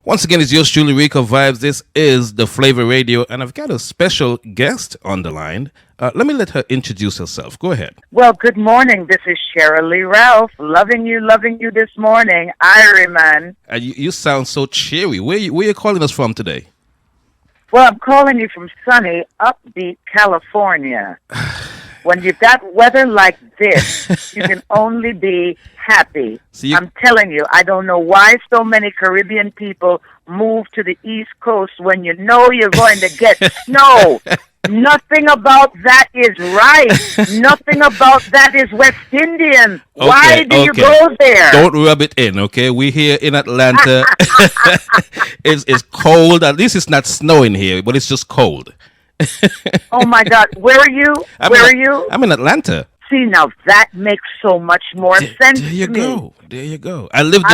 Once again, it's yours truly, Ricovibes. This is the Flavor Radio, and I've got a special guest on the line. Let me let her introduce herself. Go ahead. Well, good morning. This is Sheryl Ralph. Loving you this morning. Irie, You sound so cheery. Where you calling us from today? Well, I'm calling you from sunny, upbeat California. When you've got weather like this, you can only be happy. I'm telling you, I don't know why so many Caribbean people move to the East Coast when you know you're going to get snow. Nothing about that is right. Nothing about that is West Indian. Why do you go there? Don't rub it in, okay? We here in Atlanta. It's cold. At least it's not snowing here, but it's just cold. Oh my God! Where are you? Where are you? I'm in Atlanta. See, now that makes so much more sense. There you to me. go. There you go. I lived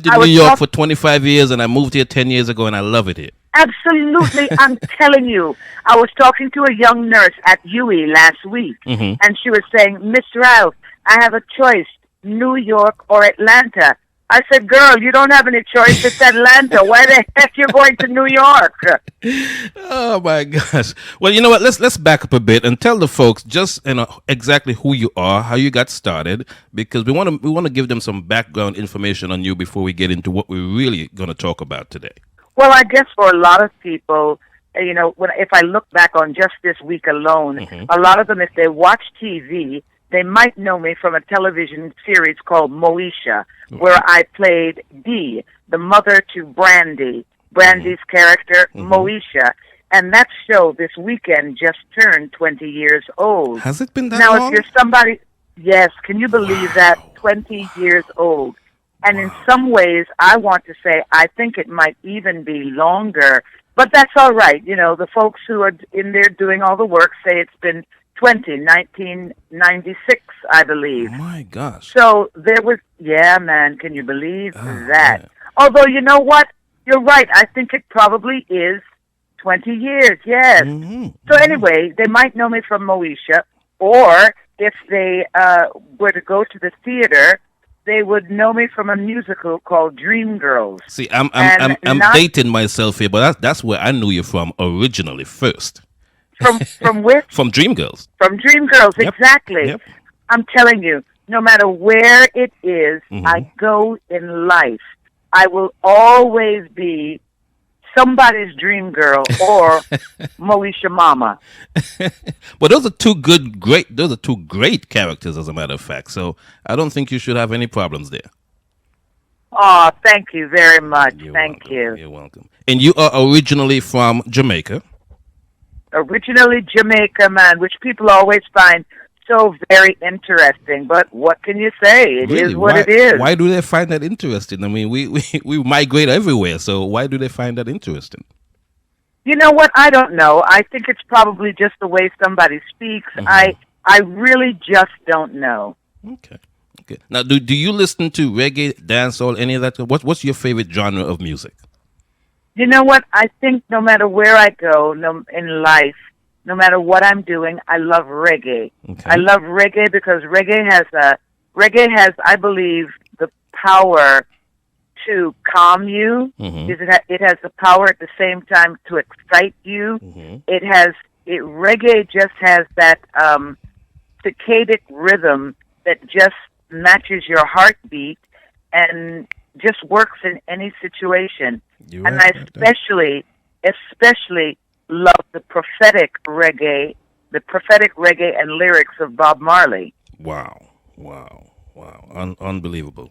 in New York for 25 years, and I moved here 10 years ago, and I love it here. Absolutely, I'm telling you. I was talking to a young nurse at UWI last week, and she was saying, "Miss Ralph, I have a choice: New York or Atlanta." I said, "Girl, you don't have any choice. It's Atlanta. Why the heck you're going to New York?" Oh my gosh! Well, you know what? Let's back up a bit and tell the folks just exactly who you are, how you got started, because we want to give them some background information on you before we get into what we're really going to talk about today. Well, I guess for a lot of people, if I look back on just this week alone, a lot of them, if they watch TV, they might know me from a television series called Moesha, where I played Dee, the mother to Brandy. Brandy's character, Moesha. And that show this weekend just turned 20 years old. Has it been that long? Now, if you're somebody... Yes, can you believe that? 20 years old. And in some ways, I want to say, I think it might even be longer. But that's all right. You know, the folks who are in there doing all the work say it's been 1996, I believe. Oh my gosh. So there was, man, can you believe that? Man. Although, you know what? You're right. I think it probably is 20 years, yes. So anyway, they might know me from Moesha, or if they were to go to the theater, they would know me from a musical called Dreamgirls. See, I'm dating myself here, but that's where I knew you from originally first. From which? From Dreamgirls. From Dreamgirls, yep. Exactly. Yep. I'm telling you, no matter where it is I go in life, I will always be somebody's dream girl or Moesha Mama. But those are two great characters, as a matter of fact. So I don't think you should have any problems there. Oh, thank you very much. Thank you. You're welcome. And you are originally from Jamaica. Originally Jamaica, man, which people always find so very interesting. But what can you say? It is what it is. Why do they find that interesting? I mean, we migrate everywhere, so why do they find that interesting? You know what? I don't know. I think it's probably just the way somebody speaks. I really just don't know. Okay. Now, do you listen to reggae, dancehall, any of that? What's your favorite genre of music? You know what? I think no matter where I go in life, no matter what I'm doing, I love reggae. Okay. I love reggae because reggae has, I believe, the power to calm you. It has the power at the same time to excite you. Reggae just has that circadic rhythm that just matches your heartbeat and just works in any situation. I especially love the prophetic reggae and lyrics of Bob Marley. Wow. Unbelievable.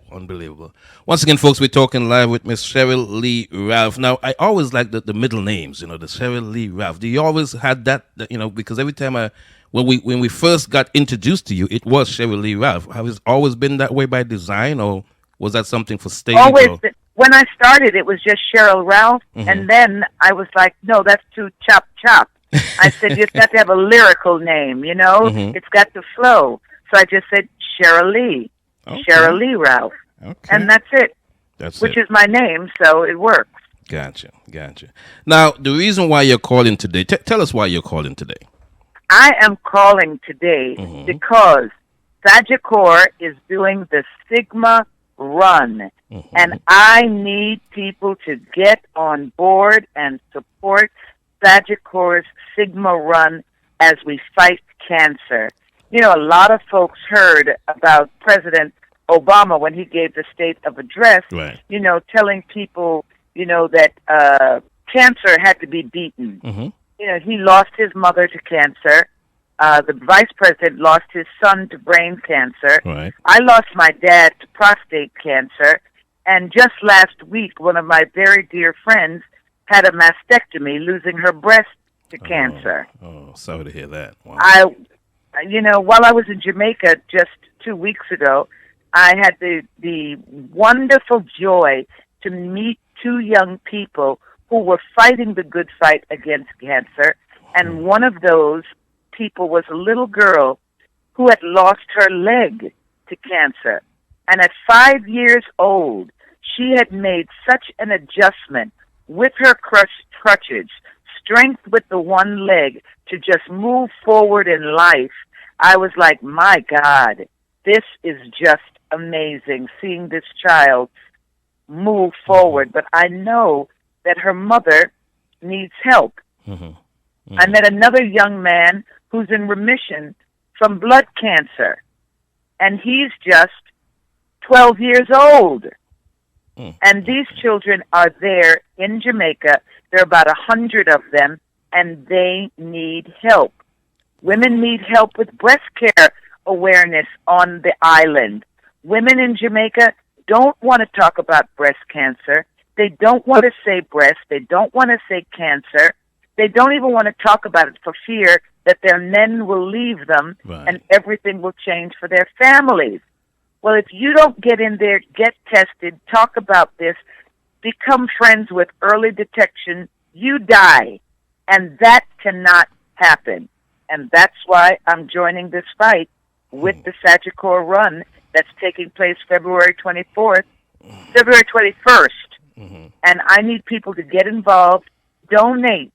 Once again, folks, we're talking live with Miss Sheryl Lee Ralph. Now, I always like the middle names, the Sheryl Lee Ralph. Do you always had that, because every time when we first got introduced to you, it was Sheryl Lee Ralph. Have it always been that way by design, or was that something for stage? Always. When I started, it was just Sheryl Ralph, and then I was like, no, that's too chop. I said, you've got to have a lyrical name, It's got to flow. So I just said Sheryl Lee, Sheryl Lee Ralph, and that's it. Which is my name, so it works. Gotcha. Now, the reason why you're calling today, tell us why you're calling today. I am calling today because Sagicor is doing the Sigma run. Mm-hmm. And I need people to get on board and support Sagicor's Sigma Run as we fight cancer. You know, a lot of folks heard about President Obama when he gave the State of Address, Right. you know, telling people, you know, that cancer had to be beaten. Mm-hmm. You know, he lost his mother to cancer. The vice president lost his son to brain cancer. Right. I lost my dad to prostate cancer. And just last week, one of my very dear friends had a mastectomy, losing her breast to cancer. Oh, sorry to hear that. Wow. While I was in Jamaica just 2 weeks ago, I had the wonderful joy to meet two young people who were fighting the good fight against cancer. And one of those people was a little girl who had lost her leg to cancer. And at 5 years old, she had made such an adjustment with her crutches, strength with the one leg to just move forward in life. I was like, my God, this is just amazing, seeing this child move forward. But I know that her mother needs help. Mm-hmm. Mm-hmm. I met another young man who's in remission from blood cancer, and he's just 12 years old. And these children are there in Jamaica. There are about 100 of them, and they need help. Women need help with breast care awareness on the island. Women in Jamaica don't want to talk about breast cancer. They don't want to say breast. They don't want to say cancer. They don't even want to talk about it for fear that their men will leave them and everything will change for their families. Well, if you don't get in there, get tested, talk about this, become friends with early detection, you die. And that cannot happen. And that's why I'm joining this fight with the Sagicor Run that's taking place February 21st. Mm-hmm. And I need people to get involved, donate.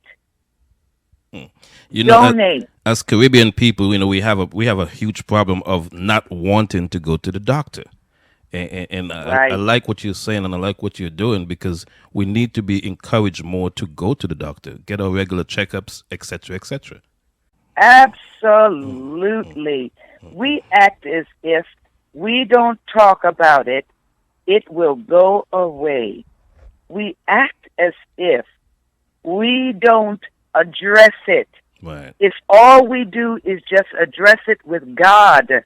You know, donate. As Caribbean people, you know, we have a huge problem of not wanting to go to the doctor. And I like what you're saying, and I like what you're doing, because we need to be encouraged more to go to the doctor, get our regular checkups, etc., etc. Absolutely. We act as if we don't talk about it, it will go away. We act as if we don't address it. Right. If all we do is just address it with God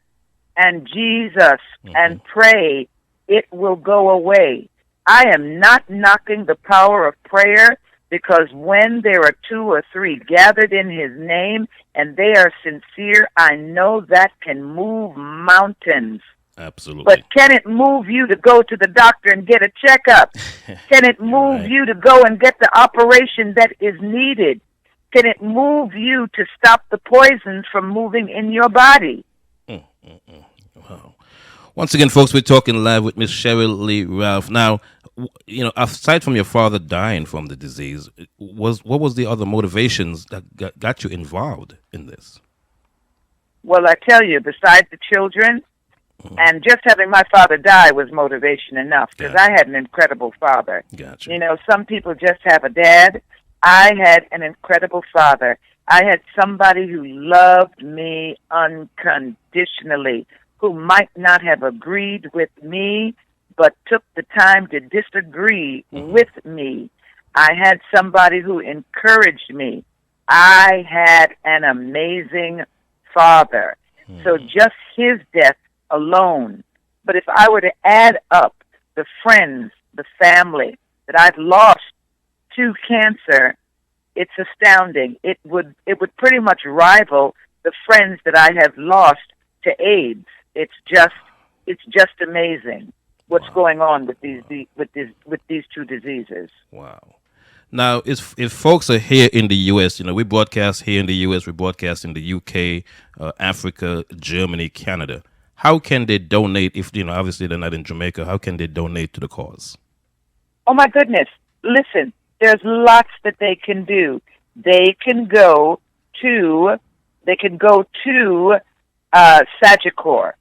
and Jesus and pray, it will go away. I am not knocking the power of prayer, because when there are 2 or 3 gathered in His name and they are sincere, I know that can move mountains. Absolutely. But can it move you to go to the doctor and get a checkup? Can it move you to go and get the operation that is needed? Can it move you to stop the poisons from moving in your body? Wow. Once again, folks, we're talking live with Miss Sheryl Lee Ralph. Now, you know, aside from your father dying from the disease, what was the other motivations that got you involved in this? Well, I tell you, besides the children, and just having my father die was motivation enough, because I had an incredible father. Gotcha. You know, some people just have a dad. I had an incredible father. I had somebody who loved me unconditionally, who might not have agreed with me, but took the time to disagree with me. I had somebody who encouraged me. I had an amazing father. So just his death alone. But if I were to add up the friends, the family that I've lost to cancer, it's astounding. It would pretty much rival the friends that I have lost to AIDS. It's just amazing what's going on with these 2 diseases. Wow. Now, if folks are here in the U.S., you know, we broadcast here in the U.S., we broadcast in the U.K., Africa, Germany, Canada. How can they donate if, you know, obviously they're not in Jamaica? How can they donate to the cause? Oh, my goodness. Listen, there's lots that they can do. They can go to Sagicor.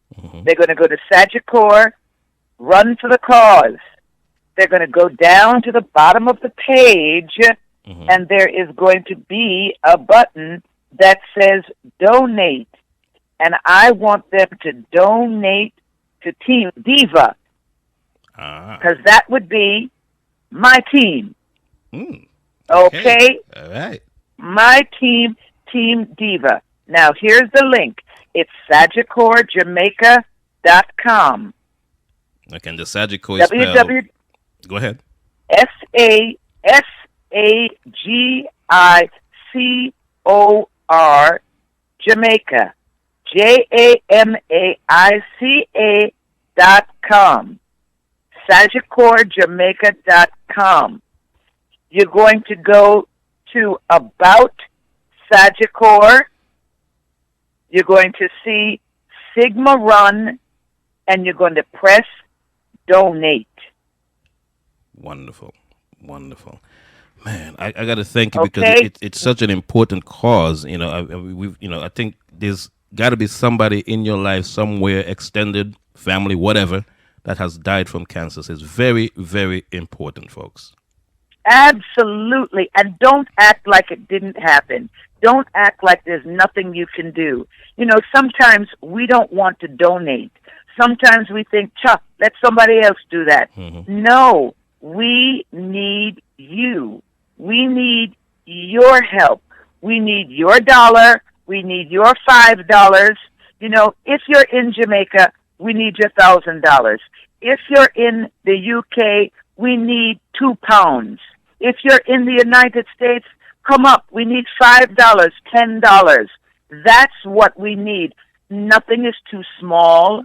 They're going to go to Sagicor run for the cause. They're going to go down to the bottom of the page, and there is going to be a button that says donate. And I want them to donate to Team Diva, because that would be my team. Okay? All right. My team, Team Diva. Now, here's the link. It's SagicorJamaica.com. Okay, and the Sagicor is spelled... Go ahead. SAGICOR Jamaica. JAMAICA.com. SagicorJamaica.com. You're going to go to About Sagicor. You're going to see Sigma Run, and you're going to press Donate. Wonderful. Wonderful. Man, I got to thank you because it's such an important cause. You know, I think there's got to be somebody in your life somewhere, extended family, whatever, that has died from cancer. So it's very, very important, folks. Absolutely. And don't act like it didn't happen. Don't act like there's nothing you can do. You know, sometimes we don't want to donate. Sometimes we think, let somebody else do that. No, we need you. We need your help. We need your $1. We need your $5. You know, if you're in Jamaica, we need your $1,000. If you're in the UK, we need £2. If you're in the United States, come up. We need $5, $10. That's what we need. Nothing is too small.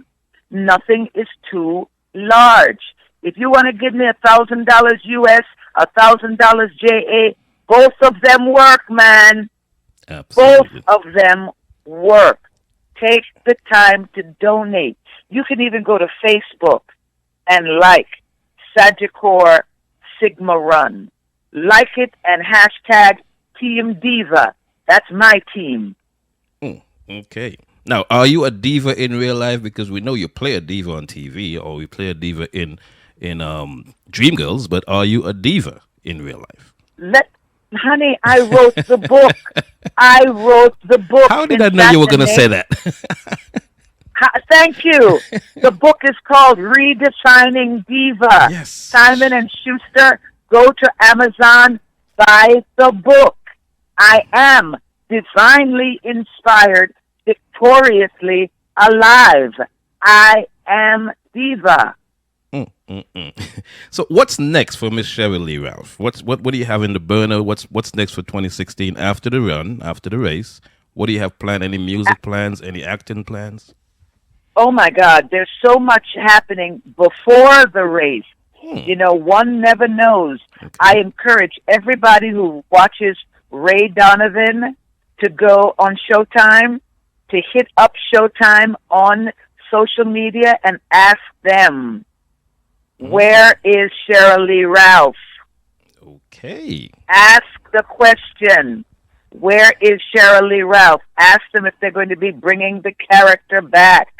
Nothing is too large. If you want to give me $1,000 US, $1,000 JA, both of them work, man. Absolutely. Both of them work. Take the time to donate. You can even go to Facebook and like Sagicor Sigma Run. Like it and hashtag Team Diva. That's my team. Okay. Now, are you a diva in real life? Because we know you play a diva on TV, or you play a diva in Dreamgirls, but are you a diva in real life? Honey, I wrote the book. I wrote the book. How did I know you were going to say that? Thank you. The book is called Redefining Diva. Yes. Simon and Schuster, go to Amazon, buy the book. I am divinely inspired, victoriously alive. I am Diva. So what's next for Miss Sheryl Lee Ralph? What do you have in the burner? What's next for 2016 after the run, after the race? What do you have planned? Any music plans? Any acting plans? Oh my God, there's so much happening before the race. You know, one never knows. Okay. I encourage everybody who watches Ray Donovan to go on Showtime, to hit up Showtime on social media and ask them, where is Sheryl Lee Ralph? Okay. Ask the question, where is Sheryl Lee Ralph? Ask them if they're going to be bringing the character back.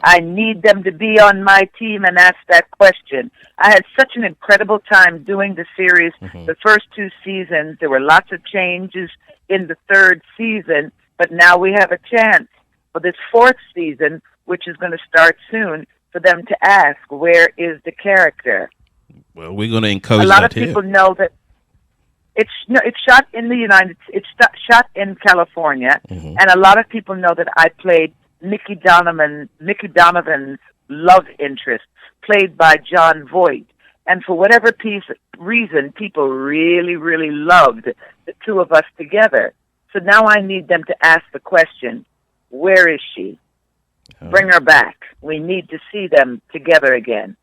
I need them to be on my team and ask that question. I had such an incredible time doing the series. The first 2 seasons, there were lots of changes in the 3rd season, but now we have a chance for this 4th season, which is going to start soon, for them to ask, where is the character? Well, we're going to encourage that. A lot that of people know that it's shot in the it's shot in California, and a lot of people know that I played Mickey Donovan's love interest, played by John Voight. And for whatever reason, people really, really loved the two of us together. So now I need them to ask the question, where is she? Bring her back. We need to see them together again.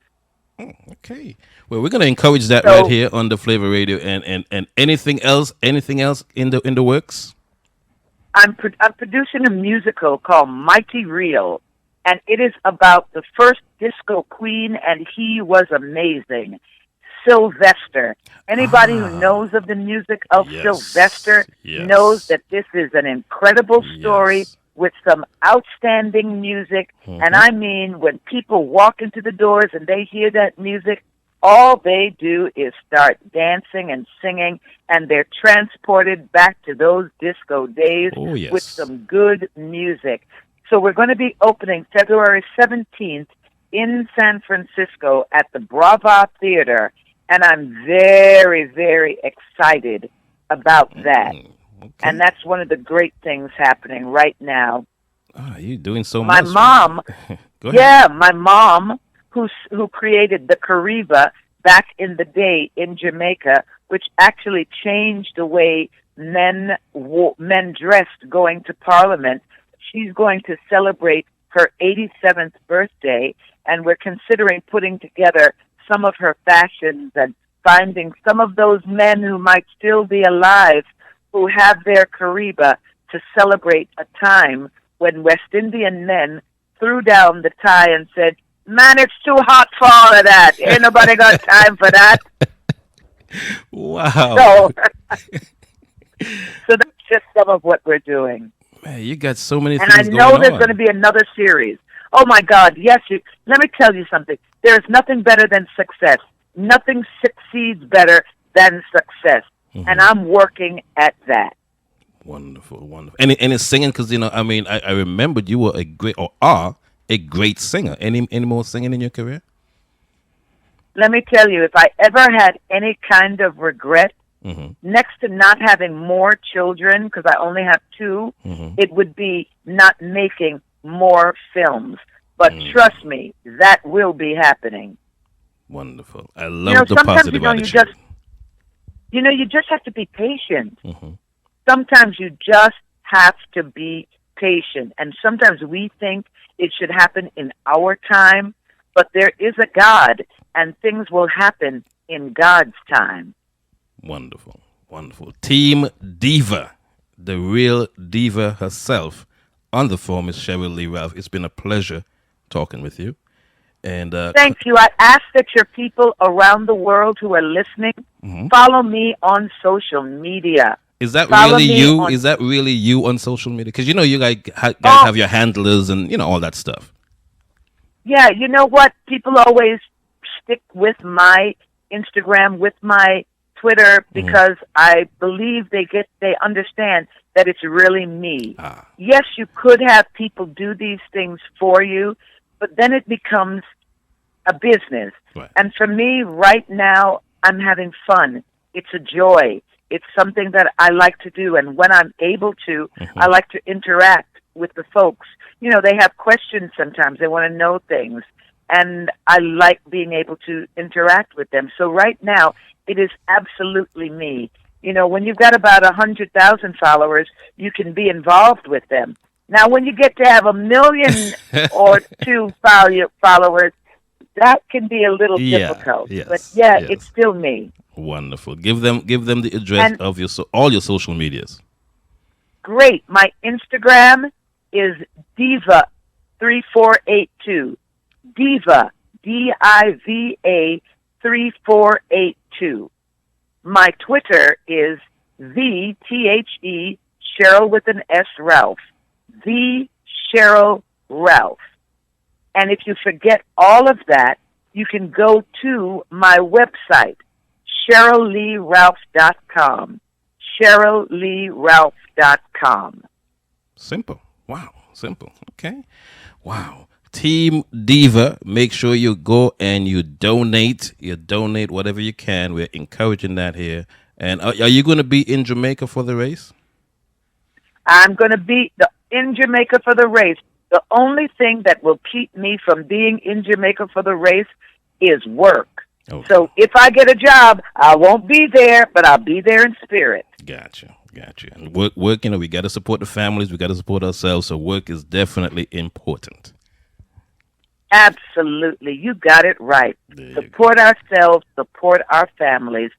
Okay. Well, we're going to encourage that right here on the Flavor Radio. And anything else in the works? I'm producing a musical called Mighty Real, and it is about the first disco queen, and he was amazing. Sylvester. Anybody who knows of the music of Sylvester knows that this is an incredible story with some outstanding music. And I mean, when people walk into the doors and they hear that music, all they do is start dancing and singing, and they're transported back to those disco days with some good music. So we're going to be opening February 17th in San Francisco at the Brava Theater, and I'm very, very excited about that. Okay. And that's one of the great things happening right now. You're doing so my much. Mom, Go ahead. yeah, my mom, who created the Kariba back in the day in Jamaica, which actually changed the way men dressed going to Parliament. She's going to celebrate her 87th birthday, and we're considering putting together some of her fashions and finding some of those men who might still be alive who have their Kariba to celebrate a time when West Indian men threw down the tie and said, "Man, it's too hot for all of that. Ain't nobody got time for that." Wow. So that's just some of what we're doing. Man, you got so many and things I know going there's on. going to be another series. Oh, my God, yes. Let me tell you something. There's nothing better than success. Nothing succeeds better than success. And I'm working at that. Wonderful, wonderful. And it's singing because, I mean, I remembered you were a great, or are a great singer. Any more singing in your career? Let me tell you, if I ever had any kind of regret, next to not having more children, because I only have two, it would be not making more films. But trust me, that will be happening. Wonderful. I love the positive attitude. You just have to be patient. Sometimes you just have to be patient. And sometimes we think it should happen in our time, but there is a God, and things will happen in God's time. Wonderful, wonderful. Team Diva, the real diva herself, on the phone is Sheryl Lee Ralph. It's been a pleasure talking with you. And thank you. I ask that your people around the world who are listening follow me on social media. Is that really you? Is that really you on social media? Because you guys have your handlers and all that stuff. Yeah, you know what? People always stick with my Instagram, with my Twitter, because I believe they understand that it's really me. Yes, you could have people do these things for you, but then it becomes a business. Right. And for me, right now, I'm having fun. It's a joy. It's something that I like to do. And when I'm able to, I like to interact with the folks. They have questions sometimes. They want to know things. And I like being able to interact with them. So right now, it is absolutely me. When you've got about 100,000 followers, you can be involved with them. Now, when you get to have 1 million or 2 followers, that can be a little difficult. Yes, but it's still me. Wonderful. Give them the address of all your social medias. Great. My Instagram is Diva3482. Diva, DIVA 3482. My Twitter is THE Sheryl with an S Ralph. The Sheryl Ralph. And if you forget all of that, you can go to my website, SherylLeeRalph.com. SherylLeeRalph.com. Simple. Wow. Simple. Okay. Wow. Team Diva, make sure you go and you donate. You donate whatever you can. We're encouraging that here. And are you going to be in Jamaica for the race? I'm going to be in Jamaica for the race. The only thing that will keep me from being in Jamaica for the race is work. Okay. So if I get a job, I won't be there, but I'll be there in spirit. Gotcha. And work, we got to support the families. We got to support ourselves. So work is definitely important. Absolutely. You got it right. Support ourselves, support our families,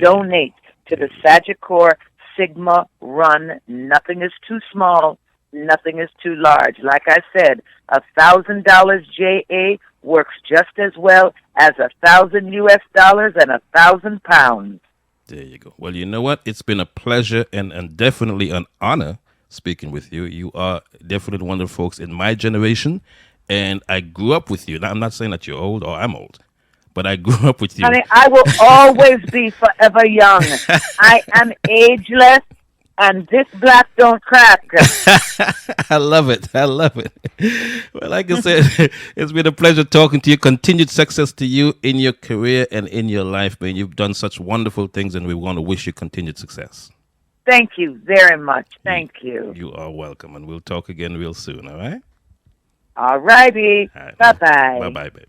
donate to the Sagicor Sigma Run. Nothing is too small, nothing is too large. Like I said, $1,000 JA works just as well as $1,000 US and 1,000 pounds. There you go. Well, you know what? It's been a pleasure and definitely an honor speaking with you. You are definitely one of the folks in my generation, and I grew up with you. Now, I'm not saying that you're old or I'm old, but I grew up with you. Honey, I will always be forever young. I am ageless, and this black don't crack. I love it. I love it. Well, like I said, it's been a pleasure talking to you. Continued success to you in your career and in your life, man. You've done such wonderful things, and we want to wish you continued success. Thank you very much. Thank you. You are welcome, and we'll talk again real soon, all right? All righty. Bye-bye. Bye-bye, babe.